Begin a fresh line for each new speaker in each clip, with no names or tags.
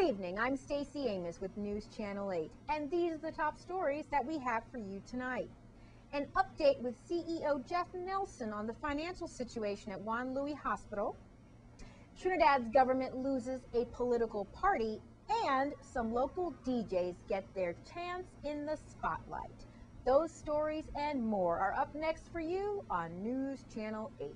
evening. I'm Stacey Amos with News Channel 8, and these are the top stories that we have for you tonight. An update with CEO Jeff Nelson on the financial situation at Juan Louis Hospital. Trinidad's government loses a political party, and some local DJs get their chance in the spotlight. Those stories and more are up next for you on News Channel 8.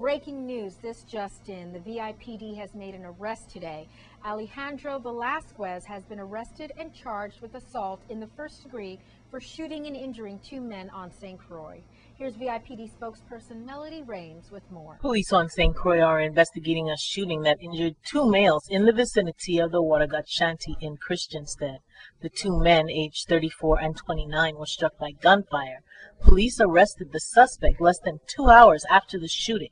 Breaking news, this just in. The VIPD has made an arrest today. Alejandro Velasquez has been arrested and charged with assault in the first degree for shooting and injuring two men on St. Croix. Here's VIPD spokesperson Melody Raines with more.
Police on St. Croix are investigating a shooting that injured two males in the vicinity of the Watergut Shanty in Christiansted. The two men, aged 34 and 29, were struck by gunfire. Police arrested the suspect less than 2 hours after the shooting.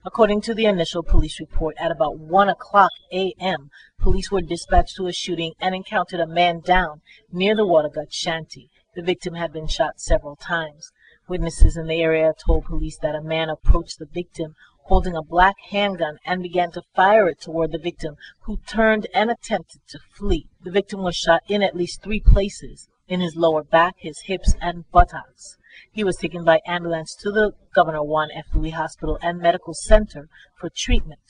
According to the initial police report, at about 1:00 a.m., police were dispatched to a shooting and encountered a man down near the Watergut Shanty. The victim had been shot several times. Witnesses in the area told police that a man approached the victim holding a black handgun and began to fire it toward the victim, who turned and attempted to flee. The victim was shot in at least 3 places, in his lower back, his hips, and buttocks. He was taken by ambulance to the Governor Juan F. Louis Hospital and Medical Center for treatment.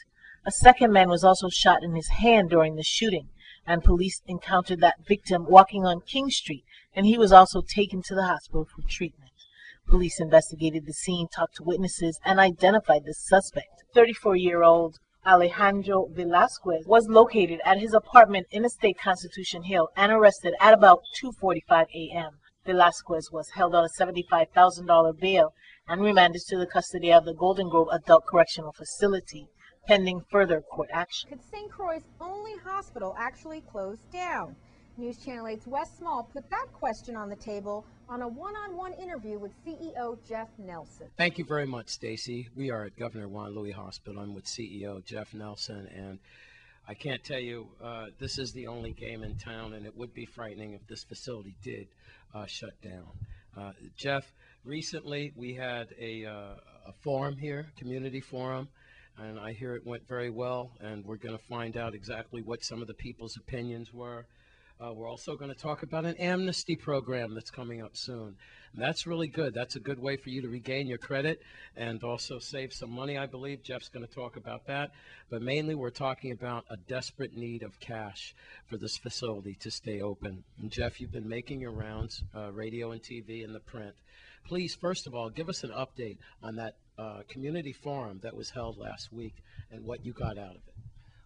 A second man was also shot in his hand during the shooting, and police encountered that victim walking on King Street, and he was also taken to the hospital for treatment. Police investigated the scene, talked to witnesses, and identified the suspect. 34-year-old Alejandro Velasquez was located at his apartment in Estate Constitution Hill and arrested at about 2:45 a.m. Velasquez was held on a $75,000 bail and remanded to the custody of the Golden Grove Adult Correctional Facility, pending further court action.
Could St. Croix's only hospital actually close down? News Channel 8's Wes Small put that question on the table on a one-on-one interview with CEO Jeff Nelson.
Thank you very much, Stacey. We are at Governor Juan Louis Hospital. I'm with CEO Jeff Nelson, and I can't tell you, this is the only game in town, and it would be frightening if this facility did shut down. Jeff, recently we had a forum here, community forum, and I hear it went very well, and we're going to find out exactly what some of the people's opinions were. We're also going to talk about an amnesty program that's coming up soon. And that's really good. That's a good way for you to regain your credit and also save some money, I believe. Jeff's going to talk about that. But mainly we're talking about a desperate need of cash for this facility to stay open. And Jeff, you've been making your rounds, radio and TV and the print. Please, first of all, give us an update on that community forum that was held last week and what you got out of it.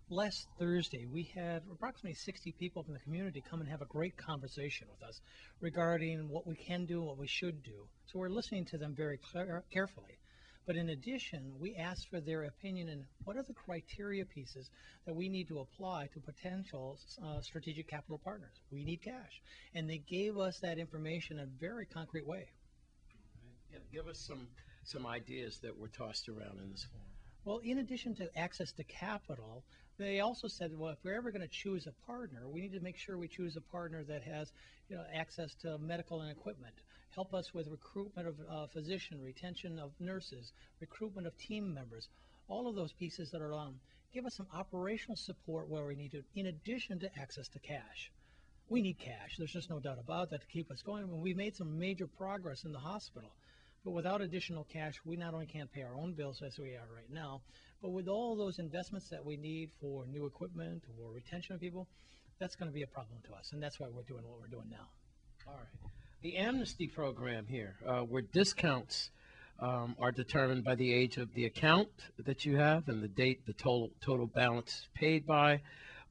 Last Thursday, we had approximately 60 people from the community come and have a great conversation with us regarding what we can do, what we should do. So we're listening to them very carefully. But in addition, we asked for their opinion in what are the criteria pieces that we need to apply to potential strategic capital partners. We need cash. And they gave us that information in a very concrete way.
Yeah, give us some ideas that were tossed around in this forum.
Well, in addition to access to capital, they also said, well, if we're ever going to choose a partner, we need to make sure we choose a partner that has, access to medical and equipment, help us with recruitment of physician, retention of nurses, recruitment of team members, all of those pieces that are on. Give us some operational support where we need to, in addition to access to cash. We need cash. There's just no doubt about that to keep us going. We've made some major progress in the hospital. But without additional cash, we not only can't pay our own bills as we are right now, but with all those investments that we need for new equipment or retention of people, that's going to be a problem to us. And that's why we're doing what we're doing now.
All right. The amnesty program here, where discounts are determined by the age of the account that you have and the date, the total balance paid by.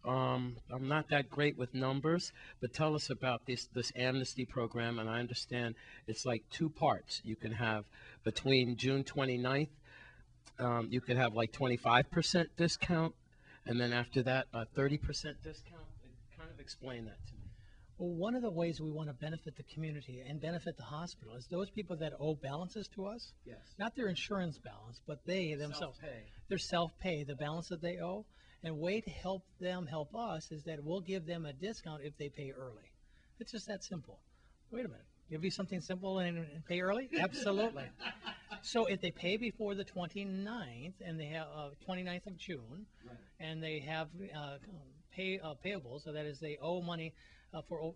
I'm not that great with numbers, but tell us about this amnesty program. And I understand it's like 2 parts. You can have between June 29th, you could have like 25% discount, and then after that, 30% discount. Kind of explain that to me.
Well, one of the ways we want to benefit the community and benefit the hospital is those people that owe balances to us,
Yes.
not their insurance balance, but they themselves,
Self-pay.
their self-pay, the balance that they owe. And a way to help them help us is that we'll give them a discount if they pay early. It's just that simple. Wait a minute. Give you something simple and pay early? Absolutely. So if they pay before the 29th and they have 29th of June,
Right.
and they have payables, so that is they owe money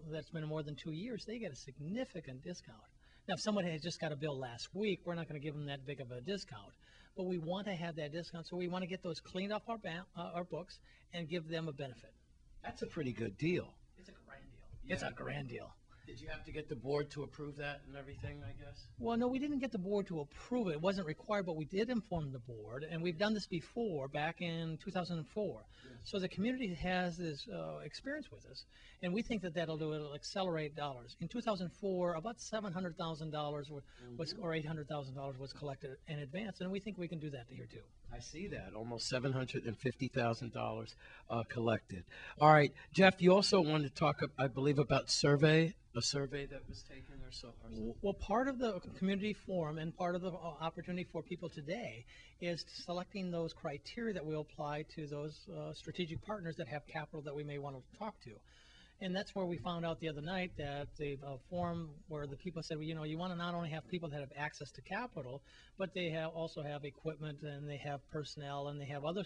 that's been more than 2 years, they get a significant discount. Now, if someone had just got a bill last week, we're not going to give them that big of a discount. But we want to have that discount, so we want to get those cleaned off our books and give them a benefit.
That's a pretty good deal.
It's a grand deal.
Yeah.
It's a grand deal.
Did you have to get the board to approve that and everything, I guess?
Well, no, we didn't get the board to approve it. It wasn't required, but we did inform the board, and we've done this before, back in 2004.
Yes.
So the community has this experience with us, and we think that it'll accelerate dollars. In 2004, about $700,000 was, or $800,000 was collected in advance, and we think we can do that here too.
I see that, almost $750,000 collected. All right, Jeff, you also wanted to talk, I believe, about a survey that was taken or so.
Well, part of the community forum and part of the opportunity for people today is selecting those criteria that will apply to those strategic partners that have capital that we may want to talk to. And that's where we found out the other night that the forum where the people said, well, you know, you want to not only have people that have access to capital, but they also have equipment and they have personnel and they have other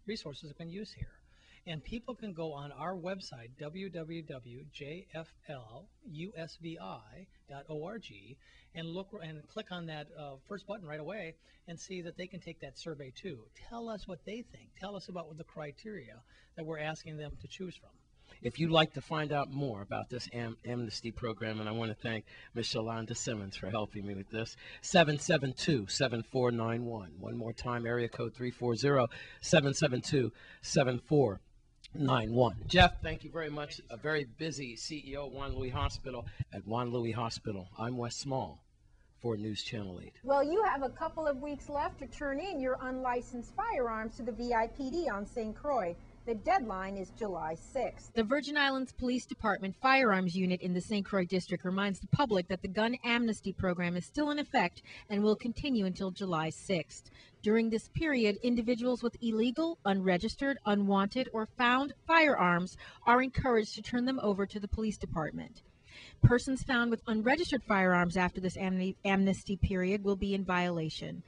resources that can use here. And people can go on our website, www.jflusvi.org, and look and click on that first button right away and see that they can take that survey too. Tell us what they think. Tell us about what the criteria that we're asking them to choose from.
If you'd like to find out more about this amnesty program, and I want to thank Ms. Shalonda Simmons for helping me with this, 772-7491. One more time, area code 340-772-7491. Jeff, thank you very much. A very busy CEO at Juan Louis Hospital. At Juan Louis Hospital, I'm Wes Small for News Channel 8.
Well, you have a couple of weeks left to turn in your unlicensed firearms to the VIPD on St. Croix. The deadline is July 6th. The Virgin Islands Police Department Firearms Unit in the St. Croix District reminds the public that the gun amnesty program is still in effect and will continue until July 6th. During this period, individuals with illegal, unregistered, unwanted, or found firearms are encouraged to turn them over to the police department. Persons found with unregistered firearms after this amnesty period will be in violation.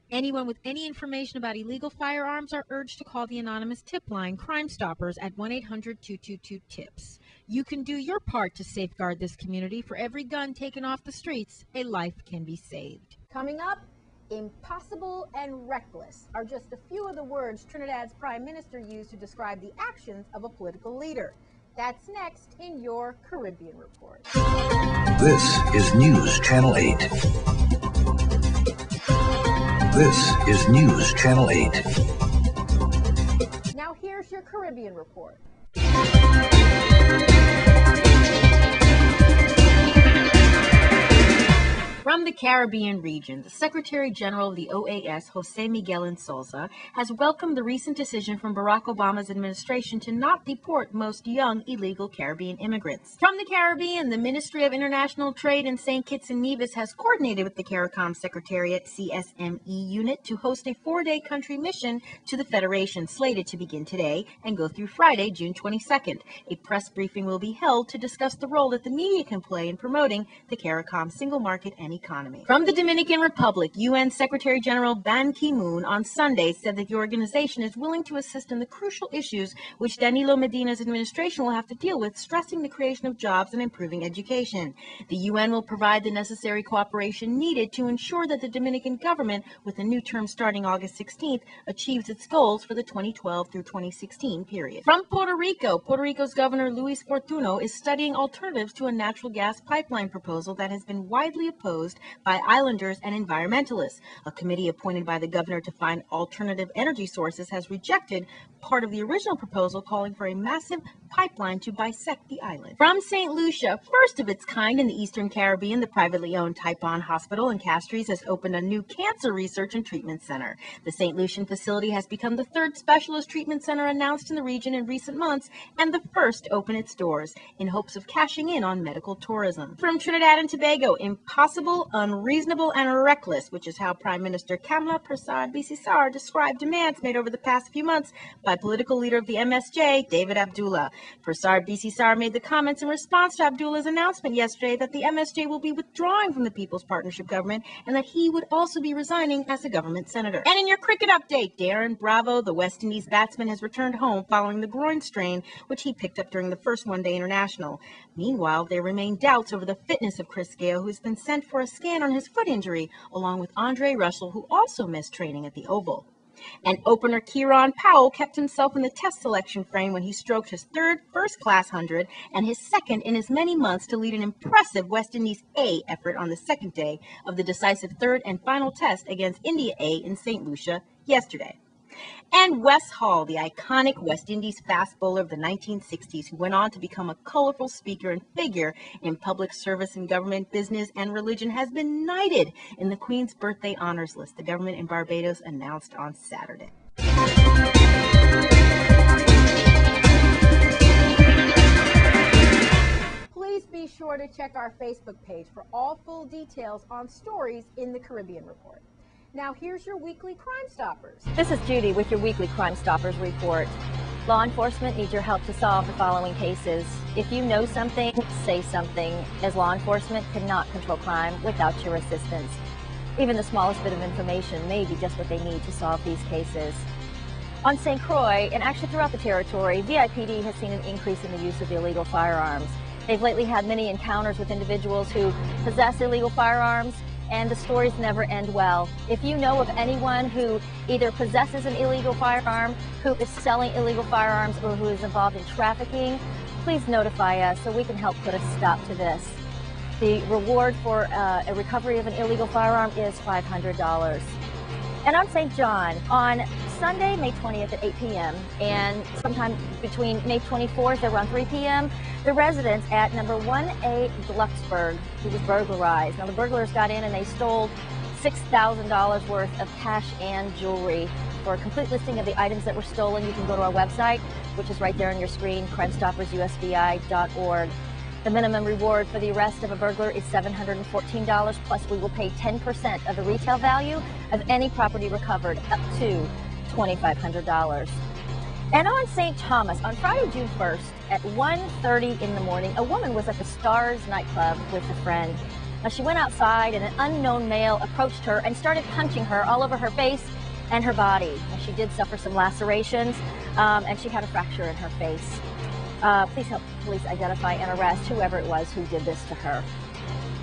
Anyone with any information about illegal firearms are urged to call the anonymous tip line Crime Stoppers at 1-800-222-TIPS. You can do your part to safeguard this community. For every gun taken off the streets, a life can be saved. Coming up, impossible and reckless are just a few of the words Trinidad's Prime Minister used to describe the actions of a political leader. That's next in your Caribbean Report.
This is News Channel 8. This is News Channel 8.
Now here's your Caribbean Report. From the Caribbean region, the Secretary General of the OAS, Jose Miguel Insulza, has welcomed the recent decision from Barack Obama's administration to not deport most young illegal Caribbean immigrants. From the Caribbean, the Ministry of International Trade in St. Kitts and Nevis has coordinated with the CARICOM Secretariat CSME unit to host a 4-day country mission to the Federation, slated to begin today and go through Friday, June 22nd. A press briefing will be held to discuss the role that the media can play in promoting the CARICOM single market and economy. From the Dominican Republic, UN Secretary General Ban Ki-moon on Sunday said that the organization is willing to assist in the crucial issues which Danilo Medina's administration will have to deal with, stressing the creation of jobs and improving education. The UN will provide the necessary cooperation needed to ensure that the Dominican government, with a new term starting August 16th, achieves its goals for the 2012 through 2016 period. From Puerto Rico's Governor Luis Fortuno is studying alternatives to a natural gas pipeline proposal that has been widely opposed
by islanders and environmentalists. A committee appointed by the governor to find alternative energy sources has rejected part of the original proposal calling for a massive pipeline to bisect the island. From St. Lucia, first of its kind in the Eastern Caribbean, the privately owned Taipon Hospital in Castries has opened a new cancer research and treatment center. The St. Lucian facility has become the third specialist treatment center announced in the region in recent months and the first to open its doors in hopes of cashing in on medical tourism. From Trinidad and Tobago, impossible, unreasonable, and reckless, which is how Prime Minister Kamla Persad-Bissessar described demands made over the past few months by political leader of the MSJ, David Abdullah. Persad-Bissessar made the comments in response to Abdullah's announcement yesterday that the MSJ will be withdrawing from the People's Partnership government and that he would also be resigning as a government senator. And in your cricket update, Darren Bravo, the West Indies batsman, has returned home following the groin strain, which he picked up during the first one-day international. Meanwhile, there remain doubts over the fitness of Chris Gayle, who has been sent for a scan on his foot injury, along with Andre Russell, who also missed training at the Oval. And opener Kieran Powell kept himself in the test selection frame when he stroked his third first-class 100 and his second in as many months to lead an impressive West Indies A effort on the second day of the decisive third and final test against India A in St. Lucia yesterday. And Wes Hall, the iconic West Indies fast bowler of the 1960s, who went on to become a colorful speaker and figure in public service and government, business, and religion, has been knighted in the Queen's Birthday Honors List, the government in Barbados announced on Saturday.
Please be sure to check our Facebook page for all full details on stories in the Caribbean Report. Now here's your weekly Crime Stoppers.
This is Judy with your weekly Crime Stoppers report. Law enforcement needs your help to solve the following cases. If you know something, say something, as law enforcement cannot control crime without your assistance. Even the smallest bit of information may be just what they need to solve these cases. On St. Croix, and actually throughout the territory, VIPD has seen an increase in the use of illegal firearms. They've lately had many encounters with individuals who possess illegal firearms, and the stories never end well. If you know of anyone who either possesses an illegal firearm, who is selling illegal firearms, or who is involved in trafficking, please notify us so we can help put a stop to this. The reward for a recovery of an illegal firearm is $500. And on St. John, on Sunday, May 20th at 8 p.m. and sometime between May 24th around 3 p.m., the residents at number 1A Glucksburg, who was burglarized. Now the burglars got in and they stole $6,000 worth of cash and jewelry. For a complete listing of the items that were stolen, you can go to our website, which is right there on your screen, crimestoppersusbi.org. The minimum reward for the arrest of a burglar is $714, plus we will pay 10% of the retail value of any property recovered, up to $2,500. And on St. Thomas, on Friday, June 1st, at 1:30 in the morning, a woman was at the Stars nightclub with a friend. Now, she went outside and an unknown male approached her and started punching her all over her face and her body. Now, she did suffer some lacerations, and she had a fracture in her face. Please help police identify and arrest whoever it was who did this to her.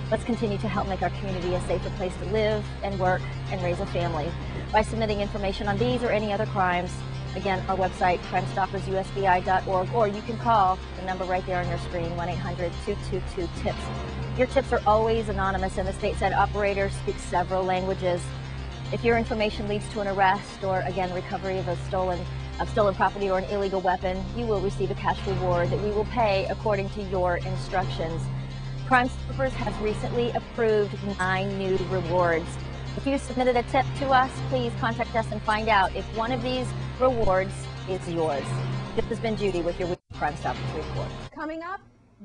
Let's continue to help make our community a safer place to live and work and raise a family by submitting information on these or any other crimes. Again, our website, crimestoppersusbi.org, or you can call the number right there on your screen, 1-800-222-TIPS. Your tips are always anonymous, and the stateside operators speak several languages. If your information leads to an arrest or, again, recovery of stolen property or an illegal weapon, you will receive a cash reward that we will pay according to your instructions. Crime Stoppers has recently approved 9 new rewards. If you submitted a tip to us, please contact us and find out if one of these rewards is yours. This has been Judy with your weekly Crime Stoppers report.
Coming up,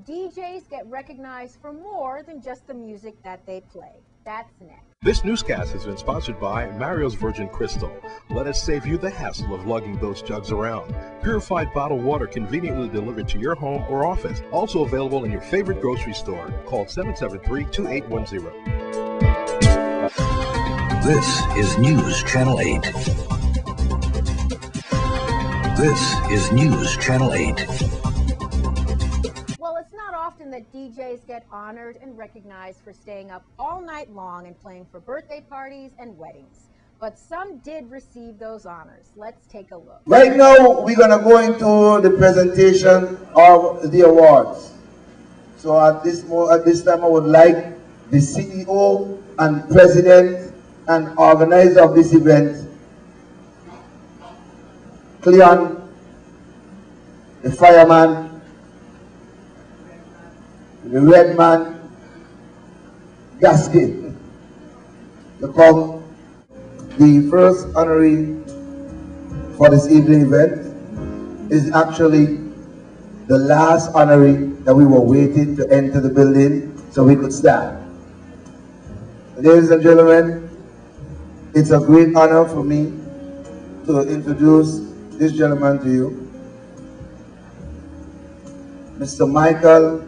DJs get recognized for more than just the music that they play. That's next.
This newscast has been sponsored by Mario's Virgin Crystal. Let us save you the hassle of lugging those jugs around. Purified bottled water conveniently delivered to your home or office. Also available in your favorite grocery store. Call 773-2810.
This is News Channel 8. This is News Channel 8.
Well, it's not often that DJs get honored and recognized for staying up all night long and playing for birthday parties and weddings. But some did receive those honors. Let's take a look.
Right now, we're going to go into the presentation of the awards. So at this time, I would like the CEO and president and organizer of this event, Cleon, the fireman, the red man, Gaskin, to come. The first honoree for this evening event is actually the last honoree that we were waiting to enter the building so we could start. Ladies and gentlemen, it's a great honor for me to introduce this gentleman to you, Mr. Michael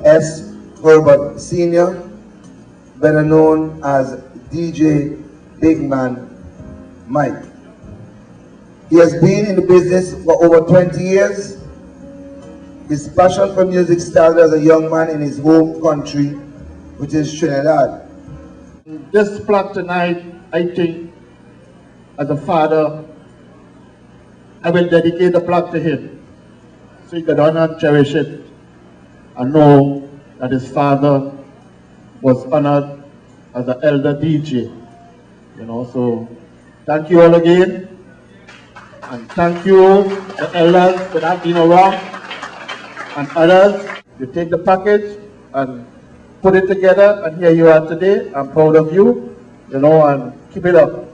S. Herbert Sr., better known as DJ Big Man Mike. He has been in the business for over 20 years. His passion for music started as a young man in his home country, which is Trinidad.
This plaque tonight, I think, as a father, I will dedicate the plaque to him, so he can honor and cherish it, and know that his father was honored as an elder DJ. You know, so thank you all again, and thank you the elders that have been around, and others. You take the package and put it together, and here you are today. I'm proud of you, you know, and keep it up.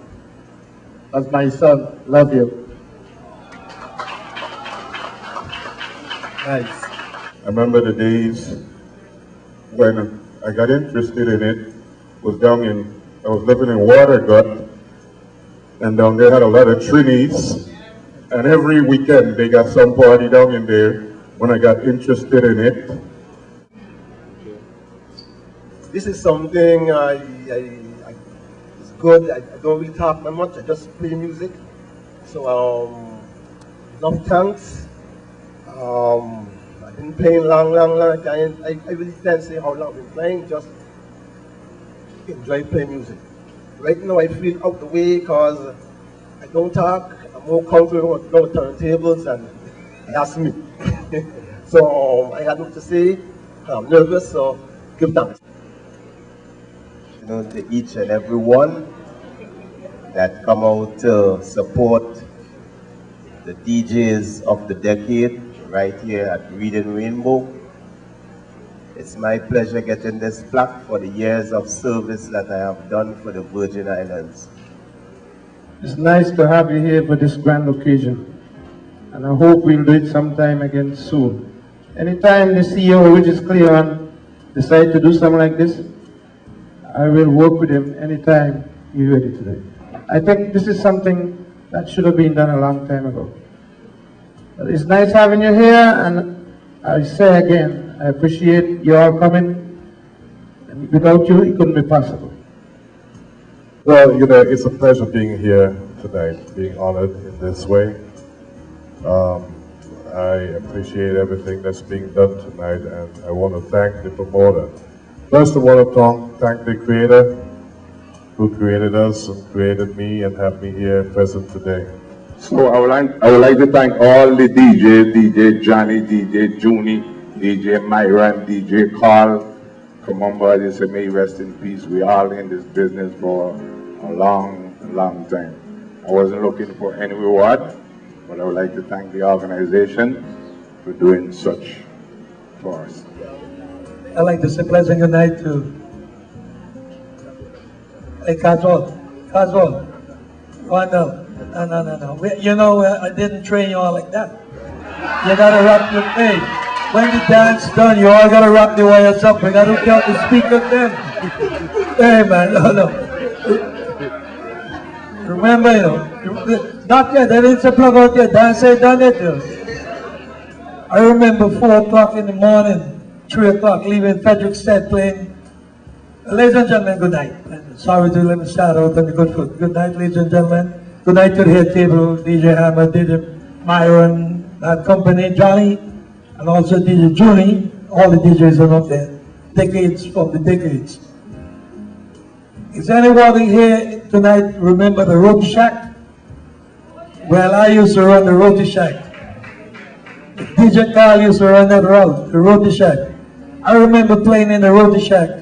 As my son, love you.
Nice. I remember the days when I got interested in it. I was living in Watergut, and down there had a lot of Trinis, and every weekend they got some party down in there when I got interested in it.
This is something it's good. I don't really talk much, I just play music. So enough thanks. I've been playing long. I really can't say how long I've been playing, just enjoy playing music. Right now I feel out the way because I don't talk. I'm more comfortable with turntables and ask me. So I had nothing to say. I'm nervous, so give thanks.
You know, to each and every one that come out to support the DJs of the decade right here at Reading Rainbow. It's my pleasure getting this plaque for the years of service that I have done for the Virgin Islands.
It's nice to have you here for this grand occasion, and I hope we'll do it sometime again soon. Anytime the CEO, which is Cleon, decide to do something like this, I will work with him anytime he's ready to do it. I think this is something that should have been done a long time ago. But it's nice having you here, and I say again, I appreciate you all coming. And without you, it couldn't be possible.
Well, you know, it's a pleasure being here tonight, being honored in this way. I appreciate everything that's being done tonight, and I want to thank the promoter. First, I want to thank the Creator who created us and created me and have me here present today.
So I would like to thank all the DJs, DJ Johnny, DJ Junie, DJ Myron, DJ Carl. Come on, buddy, say may he rest in peace. We all in this business for a long time. I wasn't looking for any reward, but I would like to thank the organization for doing such for us.
I'd like to say pleasant good night to Casual. Oh, no. You know, I didn't train you all like that. You gotta rock your thing. When the dance done, you all gotta rock the wires up. We gotta hook out the speakers then. Hey, man, no. Remember, you know, not yet, that didn't plug out yet. Dance ain't done it, you know. I remember 4 o'clock in the morning, 3 o'clock, leaving Frederickstead playing. Ladies and gentlemen, good night. Sorry to let me start out on the good foot. Good night, ladies and gentlemen. Good night to the head table, DJ Hammer, DJ Myron, company, Johnny, and also DJ Junie. All the DJs are up there. Decades from the decades. Is anybody here tonight remember the Roti Shack? Well, I used to run the Roti Shack. DJ Carl used to run that route, the Roti Shack. I remember playing in the Roti Shack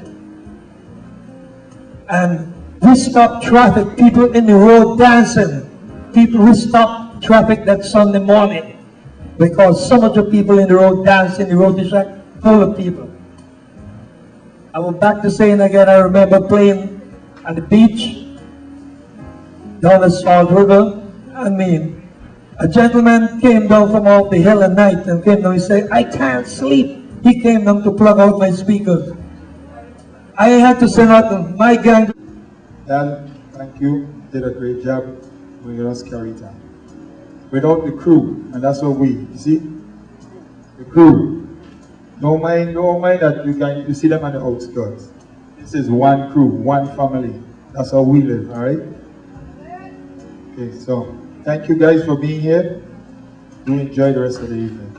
And we stopped traffic, people in the road dancing. We stopped traffic that Sunday morning because some of the people in the road dancing, the road is like full of people. I went back to saying again, I remember playing at the beach down the Salt River. I mean, a gentleman came down from off the hill at night and came down and said, I can't sleep. He came down to plug out my speakers. I had to send out my gang.
Dan, thank you. Did a great job bringing us carry time. Without the crew, and that's what you see, the crew. No mind that you see them on the outskirts. This is one crew, one family. That's how we live, all right? Okay, so thank you guys for being here. Do enjoy the rest of the evening.